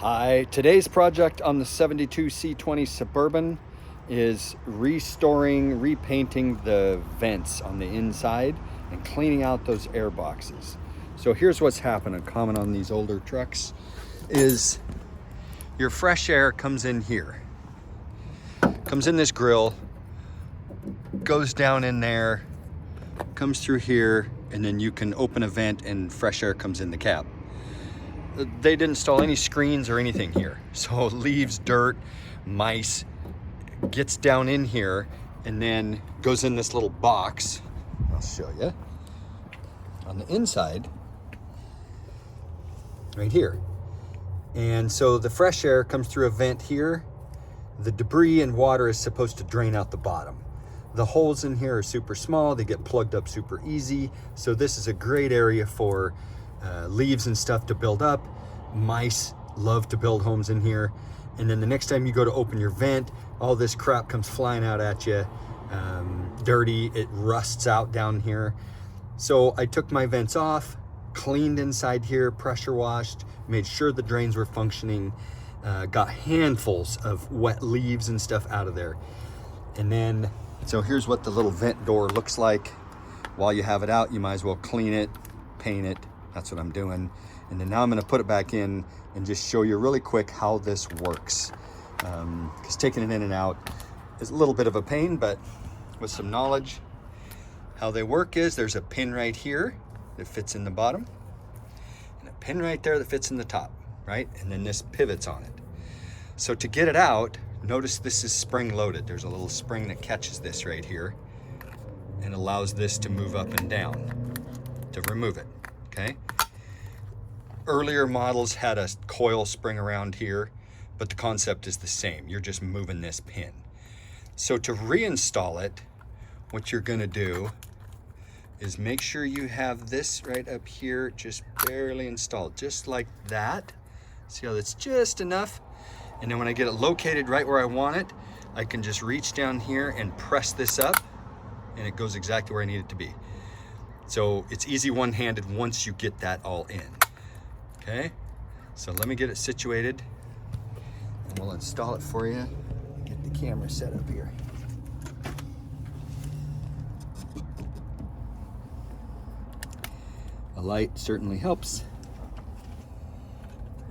Hi, today's project on the 72 C20 Suburban is restoring, repainting the vents on the inside and cleaning out those air boxes. So here's what's happening, common on these older trucks, is your fresh air comes in here. Comes in this grill, goes down in there, comes through here, and then you can open a vent and fresh air comes in the cab. They didn't install any screens or anything here. So leaves, dirt, mice, gets down in here and then goes in this little box. I'll show you. On the inside, right here. And so the fresh air comes through a vent here. The debris and water is supposed to drain out the bottom. The holes in here are super small. They get plugged up super easy. So this is a great area for leaves and stuff to build up. Mice love to build homes in here. And then the next time you go to open your vent, all this crap comes flying out at you. Dirty, it rusts out down here. So I took my vents off, cleaned inside here, pressure washed, made sure the drains were functioning, got handfuls of wet leaves and stuff out of there. And then, so here's what the little vent door looks like. While you have it out, you might as well clean it, paint it. That's what I'm doing. And then now I'm gonna put it back in and just show you really quick how this works. Because taking it in and out is a little bit of a pain, but with some knowledge, how they work is there's a pin right here that fits in the bottom and a pin right there that fits in the top, right? And then this pivots on it. So to get it out, notice this is spring loaded. There's a little spring that catches this right here and allows this to move up and down to remove it. Okay. Earlier models had a coil spring around here, but the concept is the same. You're just moving this pin. So to reinstall it, what you're gonna do is make sure you have this right up here, just barely installed, just like that. See how that's just enough? And then when I get it located right where I want it, I can just reach down here and press this up and it goes exactly where I need it to be. So it's easy one-handed once you get that all in. Okay, so let me get it situated and we'll install it for you. Get the camera set up here. A light certainly helps.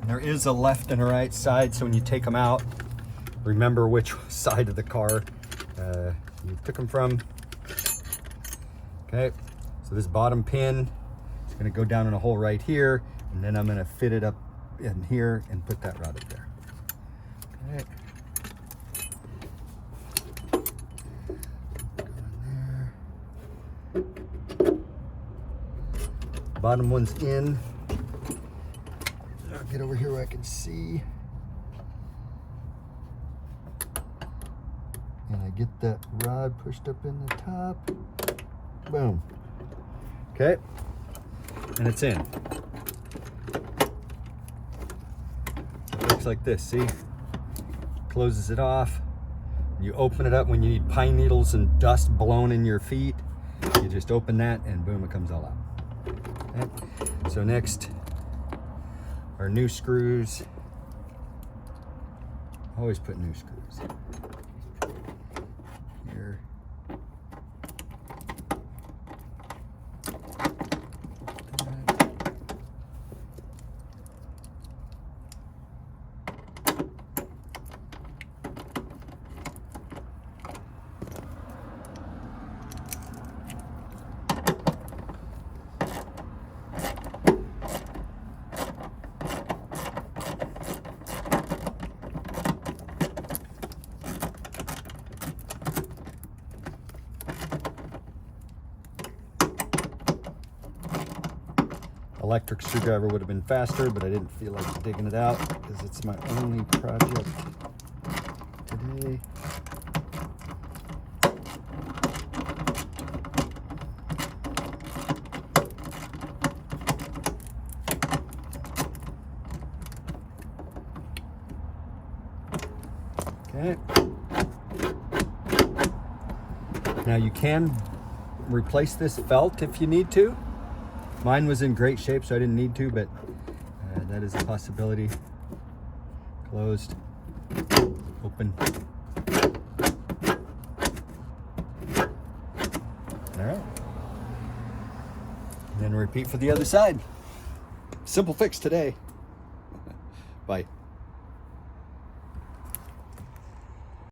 And there is a left and a right side, so when you take them out, remember which side of the car you took them from. Okay. So this bottom pin is going to go down in a hole right here, and then I'm going to fit it up in here and put that right up there. Okay. Go in there. Bottom one's in. I'll get over here where I can see. And I get that rod pushed up in the top. Boom. Okay, and it's in. It looks like this, see? Closes it off. You open it up when you need pine needles and dust blown in your feet. You just open that and boom, it comes all out. Okay. So next, our new screws. Always put new screws. Here. Electric screwdriver would have been faster, but I didn't feel like digging it out because it's my only project today. Okay. Now you can replace this felt if you need to. Mine was in great shape, so I didn't need to, but that is a possibility. Closed. Open. All right. Then repeat for the other side. Simple fix today. Bye.